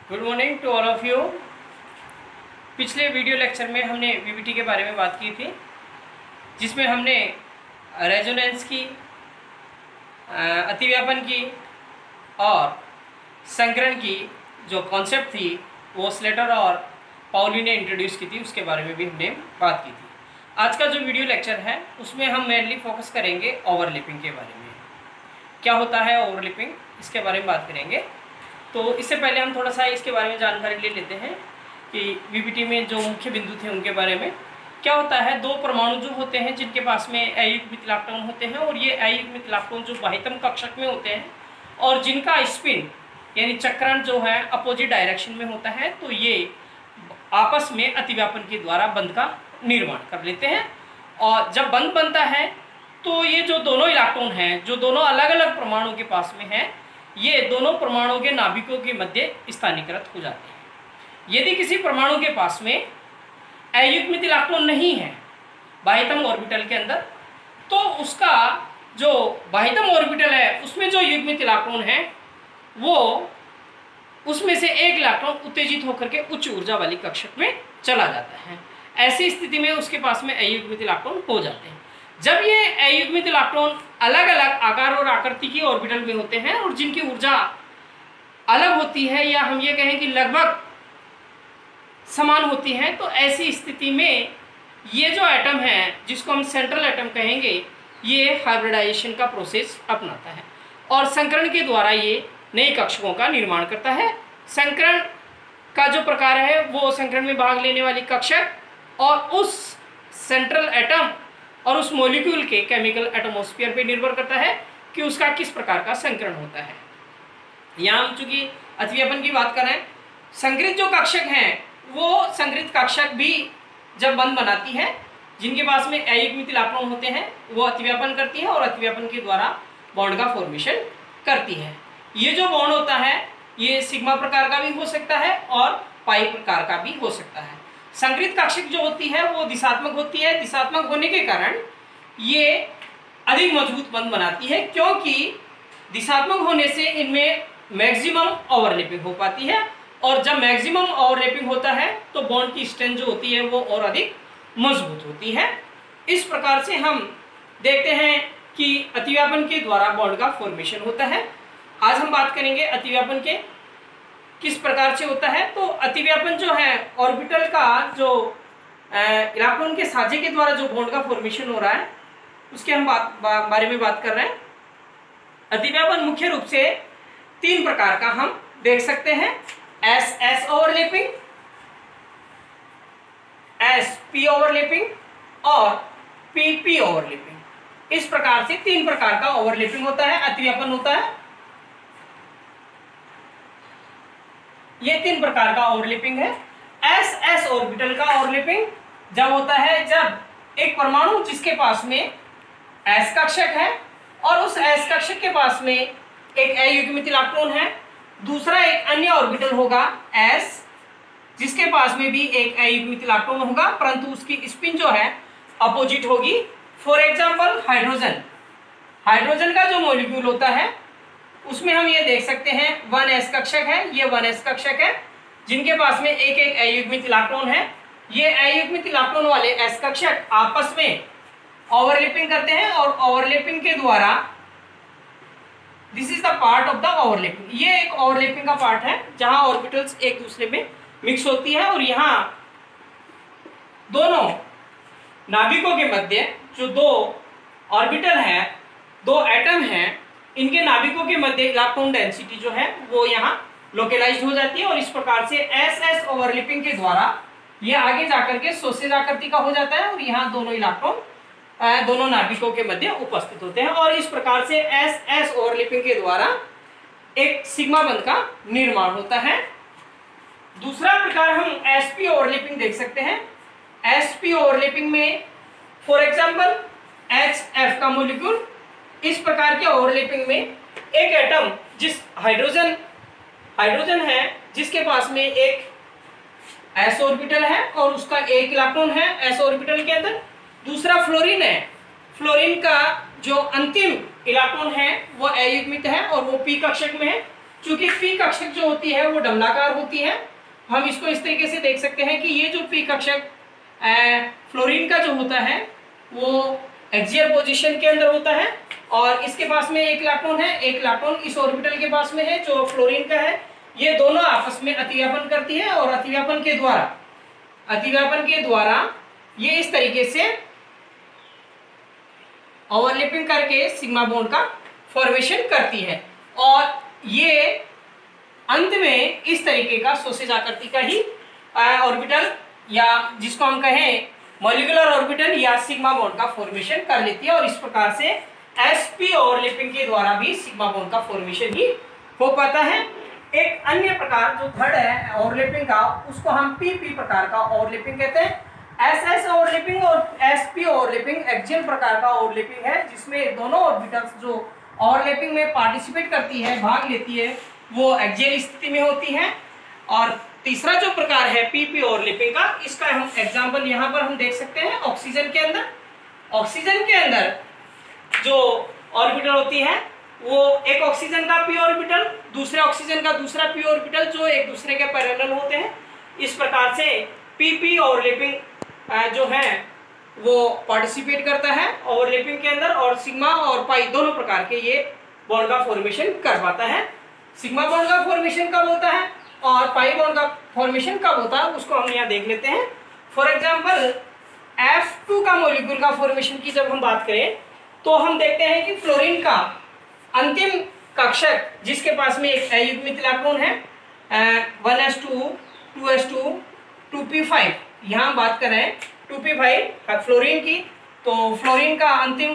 Good morning to all of you. पिछले video lecture में हमने वीबीटी के बारे में बात की थी, जिसमें हमने रेजोनेंस की, अतिव्यापन की और संकरण की जो कॉन्सेप्ट थी वो स्लेटर और पाउली ने इंट्रोड्यूस की थी, उसके बारे में भी हमने बात की थी। आज का जो वीडियो लेक्चर है उसमें हम मेनली फोकस करेंगे ओवरलैपिंग के बारे में। क्या होता है ओवरलैपिंग, इसके बारे में बात करेंगे। तो इससे पहले हम थोड़ा सा इसके बारे में जानकारी ले लेते हैं कि वीबीटी में जो मुख्य बिंदु थे उनके बारे में। क्या होता है, दो परमाणु जो होते हैं जिनके पास में अयुग्मित इलेक्ट्रॉन होते हैं, और ये अयुग्मित इलेक्ट्रॉन जो बाह्यतम कक्षक में होते हैं और जिनका स्पिन यानी चक्रण जो है अपोजिट डायरेक्शन में होता है, तो ये आपस में अतिव्यापन के द्वारा बंध का निर्माण कर लेते हैं। और जब बंध बनता है तो ये जो दोनों इलेक्ट्रॉन हैं, जो दोनों अलग अलग परमाणु के पास में हैं, ये दोनों परमाणुओं के नाभिकों के मध्य स्थानीकृत हो जाते हैं। यदि किसी परमाणु के पास में अयुग्मित इलेक्ट्रॉन नहीं है बाह्यतम ऑर्बिटल के अंदर, तो उसका जो बाह्यतम ऑर्बिटल है उसमें जो युग्मित इलेक्ट्रॉन है वो उसमें से एक इलेक्ट्रॉन उत्तेजित होकर के उच्च ऊर्जा वाली कक्षक में चला जाता है। ऐसी स्थिति में उसके पास में अयुग्मित इलेक्ट्रॉन हो जाते हैं। जब ये अयुग्मित इलेक्ट्रॉन अलग अलग आकार और आकृति की ऑर्बिटल में होते हैं और जिनकी ऊर्जा अलग होती है, या हम ये कहें कि लगभग समान होती है, तो ऐसी स्थिति में ये जो एटम है जिसको हम सेंट्रल एटम कहेंगे, ये हाइब्रिडाइजेशन का प्रोसेस अपनाता है और संकरण के द्वारा ये नई कक्षकों का निर्माण करता है। संकरण का जो प्रकार है वो संकरण में भाग लेने वाली कक्षक और उस सेंट्रल एटम और उस मॉलिक्यूल के केमिकल एटमॉस्फेयर पे निर्भर करता है कि उसका किस प्रकार का संकरण होता है। यहाँ हम चूंकि अतिव्यापन की बात कर रहे हैं, संकरित जो कक्षक हैं वो संकरित कक्षक भी जब बंध बनाती है, जिनके पास में अयुग्मित इलेक्ट्रॉन होते हैं, वो अतिव्यापन करती है और अतिव्यापन के द्वारा बॉन्ड का फॉर्मेशन करती है। ये जो बॉन्ड होता है ये सिग्मा प्रकार का भी हो सकता है और पाई प्रकार का भी हो सकता है। संकरित कक्षक जो होती है वो दिशात्मक होती है। दिशात्मक होने के कारण ये अधिक मजबूत बंध बनाती है, क्योंकि दिशात्मक होने से इनमें मैक्सिमम ओवरलैपिंग हो पाती है, और जब मैक्सिमम ओवरलैपिंग होता है तो बॉन्ड की स्ट्रेंथ जो होती है वो और अधिक मजबूत होती है। इस प्रकार से हम देखते हैं कि अतिव्यापन के द्वारा बॉन्ड का फॉर्मेशन होता है। आज हम बात करेंगे अतिव्यापन के किस प्रकार से होता है। तो अतिव्यापन जो है ऑर्बिटल का जो इलेक्ट्रॉन के साझे के द्वारा जो बॉन्ड का फॉर्मेशन हो रहा है उसके हम बारे में बात कर रहे हैं। अतिव्यापन मुख्य रूप से तीन प्रकार का हम देख सकते हैं: S S overlapping, S P overlapping और पी पी ओवरलैपिंग। इस प्रकार से तीन प्रकार का ओवरलैपिंग होता है, अतिव्यापन होता है। ये तीन प्रकार का ओवरलैपिंग है। एस एस ऑर्बिटल का ओवरलैपिंग जब होता है जब एक परमाणु जिसके पास में एस कक्षक है और उस एस कक्षक के पास में एक अयुग्मित इलेक्ट्रॉन है, दूसरा एक अन्य ऑर्बिटल होगा एस जिसके पास में भी एक अयुग्मित इलेक्ट्रॉन होगा, परंतु उसकी स्पिन जो है अपोजिट होगी। फॉर एग्जांपल हाइड्रोजन, हाइड्रोजन का जो मॉलिक्यूल होता है उसमें हम ये देख सकते हैं 1s कक्षक है, ये 1s कक्षक है जिनके पास में एक एक अयुग्मित इलेक्ट्रॉन है। ये अयुग्मित इलेक्ट्रॉन वाले s कक्षक आपस में ओवरलैपिंग करते हैं और ओवरलैपिंग के द्वारा this is the part of the overlapping. ये एक ओवरलैपिंग का पार्ट है जहां ऑर्बिटल्स एक दूसरे में मिक्स होती है, और यहाँ दोनों नाभिकों के मध्य जो दो ऑर्बिटल है, दो एटम हैं, इनके नाभिकों के मध्य इलेक्ट्रॉन डेंसिटी जो है वो यहाँ लोकलाइज्ड हो जाती है, और इस प्रकार से एस एस ओवरलैपिंग के द्वारा ये आगे जाकर के सॉसेज आकृति का हो जाता है, और यहाँ दोनों इलेक्ट्रॉन दोनों नाभिकों के मध्य उपस्थित होते हैं, और इस प्रकार से एस एस ओवरलैपिंग के द्वारा एक सिग्मा बंध का निर्माण होता है। दूसरा प्रकार हम एसपी ओवरलैपिंग देख सकते हैं। एसपी ओवरलैपिंग में फॉर एग्जाम्पल HF का मॉलिक्यूल, इस प्रकार के ओवरलैपिंग में एक एटम जिस हाइड्रोजन है जिसके पास में एक s ऑर्बिटल है और उसका एक इलेक्ट्रॉन है s ऑर्बिटल के अंदर, दूसरा फ्लोरीन है, फ्लोरीन का जो अंतिम इलेक्ट्रॉन है वो अयुग्मित है और वो p कक्षक में है, चूंकि पी कक्षक जो होती है वो डमलाकार होती है, हम इसको इस तरीके से देख सकते हैं कि ये जो पी कक्षक फ्लोरीन का जो होता है वो एक्सियल पोजीशन के अंदर होता है और इसके पास में एक इलेक्ट्रॉन है, एक इलेक्ट्रॉन इस ऑर्बिटल के पास में है जो फ्लोरीन का है। ये दोनों आपस में अतिव्यापन करती है और अतिव्यापन के द्वारा ये इस तरीके से ओवरलैपिंग करके सिग्मा बॉन्ड का फॉर्मेशन करती है और ये अंत में इस तरीके का सोसेज आकृति का ही ऑर्बिटल या जिसको हम कहें मॉलिक्यूलर ऑर्बिटल या सिग्मा बॉन्ड का फॉर्मेशन कर लेती है और इस प्रकार से sp ओवरलैपिंग के द्वारा भी सिग्मा बॉन्ड का फॉर्मेशन ही हो पाता है। एक अन्य प्रकार जो थर्ड है ओवरलैपिंग का, उसको हम pp प्रकार का ओवरलैपिंग कहते हैं। ss ओवरलैपिंग और sp ओवरलैपिंग एक्सियल प्रकार का ओवरलैपिंग है जिसमें दोनों ऑर्बिटल्स जो ओवरलैपिंग में पार्टिसिपेट करती है, भाग लेती है, वो एक्सियल स्थिति में होती है। और तीसरा जो प्रकार है pp ओवरलैपिंग का, इसका हम एग्जांपल यहाँ पर हम देख सकते हैं ऑक्सीजन के अंदर जो ऑर्बिटल होती है वो एक ऑक्सीजन का p ऑर्बिटल, दूसरे ऑक्सीजन का दूसरा p ऑर्बिटल जो एक दूसरे के पैरेलल होते हैं। इस प्रकार से pp ओवरलैपिंग जो है वो पार्टिसिपेट करता है ओवरलैपिंग के अंदर और सिग्मा और पाई दोनों प्रकार के ये बॉन्ड का फॉर्मेशन कर पाता है। सिग्मा बॉन्ड का फॉर्मेशन कब होता है और पाई बॉन्ड का फॉर्मेशन कब होता है उसको हम यहाँ देख लेते हैं। फॉर एग्जाम्पल F2 का मॉलिक्यूल का फॉर्मेशन की जब हम बात करें तो हम देखते हैं कि फ्लोरीन का अंतिम कक्षक जिसके पास में एक अयुग्मित इलेक्ट्रॉन है 1s2 2s2 2p5, यहाँ बात कर रहे हैं 2p5 फ्लोरीन की। तो फ्लोरीन का अंतिम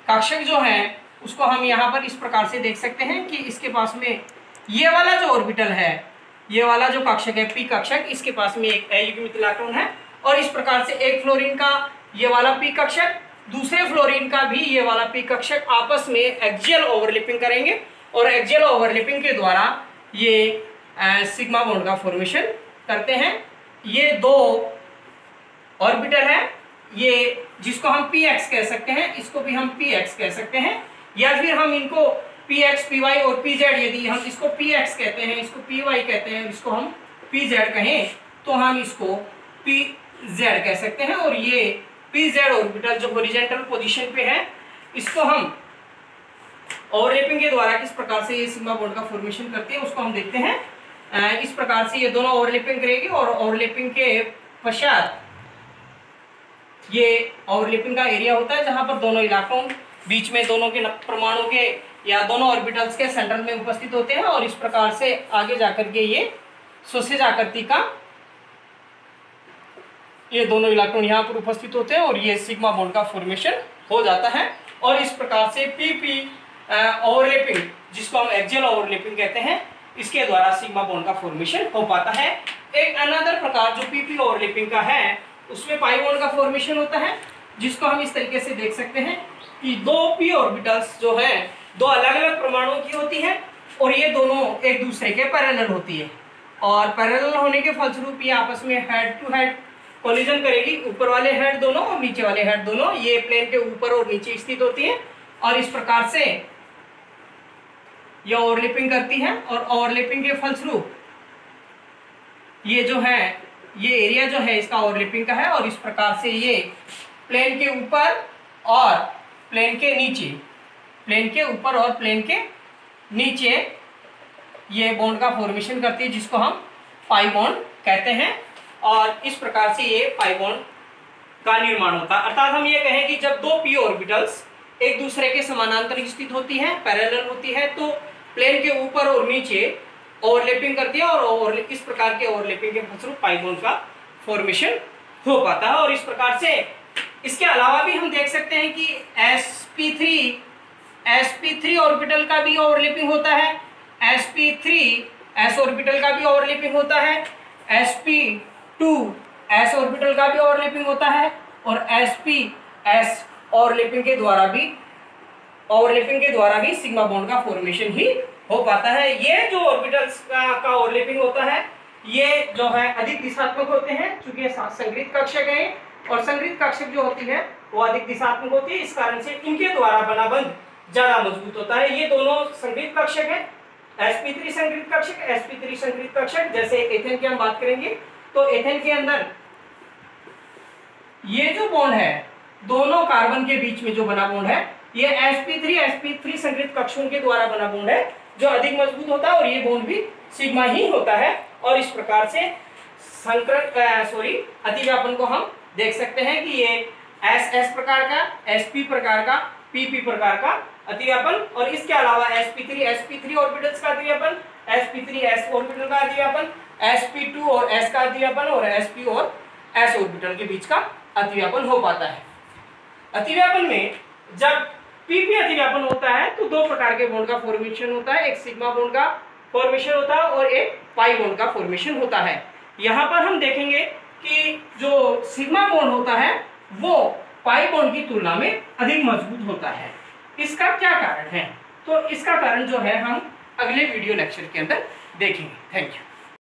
कक्षक जो है उसको हम यहाँ पर इस प्रकार से देख सकते हैं कि इसके पास में ये वाला जो ऑर्बिटल है, ये वाला जो कक्षक है p कक्षक, इसके पास में एक अयुग्मित इलेक्ट्रॉन है और इस प्रकार से एक फ्लोरीन का ये वाला p कक्षक, दूसरे फ्लोरीन का भी ये वाला p कक्षक आपस में एक्सियल ओवरलैपिंग करेंगे और एक्सियल ओवरलैपिंग के द्वारा ये सिग्मा बॉन्ड का फॉर्मेशन करते हैं। ये दो ऑर्बिटल है, ये जिसको हम px कह सकते हैं, इसको भी हम px कह सकते हैं या फिर हम इनको px py और pz, यदि हम इसको px कहते हैं, इसको py कहते हैं, इसको हम pz कहें तो हम इसको pz कह सकते हैं। और ये pz ऑर्बिटल जो हॉरिजॉन्टल पोजीशन पे है इसको हम ओवरलैपिंग के द्वारा किस प्रकार से ये सिग्मा बॉन्ड का फॉर्मेशन करती है उसको हम देखते हैं। इस प्रकार से ये दोनों ओवरलैपिंग करेगी और ओवरलैपिंग के पश्चात ये ओवरलैपिंग का एरिया होता है जहां पर दोनों इलेक्ट्रॉन बीच में दोनों के परमाणु के या दोनों ऑर्बिटल्स के सेंटर में उपस्थित होते हैं और इस प्रकार से आगे जाकर के ये सोसेज आकृति का ये दोनों इलेक्ट्रॉन यहाँ पर उपस्थित होते हैं और ये सिग्मा बॉन्ड का फॉर्मेशन हो जाता है। और इस प्रकार से pp ओवरलैपिंग जिसको हम एक्सियल ओवरलैपिंग कहते हैं, इसके द्वारा सिग्मा बॉन्ड का फॉर्मेशन हो पाता है। एक अनदर प्रकार जो pp ओवरलैपिंग का है उसमें पाई बॉन्ड का फॉर्मेशन होता है जिसको हम इस तरीके से देख सकते हैं कि दो p ऑर्बिटल्स जो है दो अलग अलग परमाणुओं की होती है और ये दोनों एक दूसरे के पैरेलल होती है और पैरेलल होने के फलस्वरूप ये आपस में हेड टू हेड कोलिजन करेगी। ऊपर वाले हेड दोनों और नीचे वाले हेड दोनों ये प्लेन के ऊपर और नीचे स्थित होती है और इस प्रकार से ये ओवरलैपिंग करती है और ओवरलैपिंग के फलस्वरूप ये जो है ये एरिया जो है इसका ओवरलैपिंग का है और इस प्रकार से ये प्लेन के ऊपर और प्लेन के नीचे, प्लेन के ऊपर और प्लेन के नीचे ये बॉन्ड का फॉर्मेशन करती है जिसको हम पाई बॉन्ड कहते हैं और इस प्रकार से ये पाई बॉन्ड का निर्माण होता है। अर्थात हम ये कहें कि जब दो p ऑर्बिटल्स एक दूसरे के समानांतर स्थित होती है, पैरेलल होती है, तो प्लेन के ऊपर और नीचे ओवरलैपिंग करती है और इस प्रकार के ओवरलैपिंग के फलस्वरूप पाई बॉन्ड का फॉर्मेशन हो पाता है। और इस प्रकार से इसके अलावा भी हम देख सकते हैं कि sp3 ऑर्बिटल का भी ओवरलैपिंग होता है, s ऑर्बिटल का भी ओवरलैपिंग होता है, sp2 s ऑर्बिटल का भी ओवरलैपिंग होता है और sps ओवरलैपिंग के द्वारा भी सिग्मा बॉन्ड का फॉर्मेशन ही हो पाता है। ये जो ऑर्बिटल्स का ओवरलैपिंग होता है ये जो है अधिक दिशात्मक होते हैं क्योंकि ये संगृहीत कक्षक है और संगृहीत कक्षक जो होती है वो अधिक दिशात्मक होती है, इस कारण से इनके द्वारा बना बंध ज्यादा मजबूत होता है। ये दोनों संगृहीत कक्षक है sp3 संकरित कक्षक, sp3 संकरित कक्षक, जैसे एथेन की हम बात करेंगे तो एथेन के अंदर ये जो बॉन्ड है दोनों कार्बन के बीच में जो बना बॉन्ड है ये sp3 संकरित कक्षकों के द्वारा बना बॉन्ड है जो अधिक मजबूत होता है और ये बॉन्ड भी सिग्मा ही होता है। और इस प्रकार से अतिव्यापन को हम देख सकते हैं कि ये SS प्रकार का, SP प्रकार का, PP प्रकार का अतिव्यापन और इसके अलावा sp3 ऑर्बिटल्स का अतिव्यापन, sp3s ऑर्बिटल का अतिव्यापन, sp2 और s का अतिव्यापन और sp और s ऑर्बिटल के बीच का अतिव्यापन हो पाता है। अतिव्यापन में जब pp अतिव्यापन होता है तो दो प्रकार के बॉन्ड का फॉर्मेशन होता है, एक सिग्मा बॉन्ड का फॉर्मेशन होता है और एक पाई बॉन्ड का फॉर्मेशन होता है। यहाँ पर हम देखेंगे कि जो सिग्मा बॉन्ड होता है वो पाई बॉन्ड की तुलना में अधिक मजबूत होता है। इसका क्या कारण है? तो इसका कारण जो है हम अगले वीडियो लेक्चर के अंदर देखेंगे। Thank you.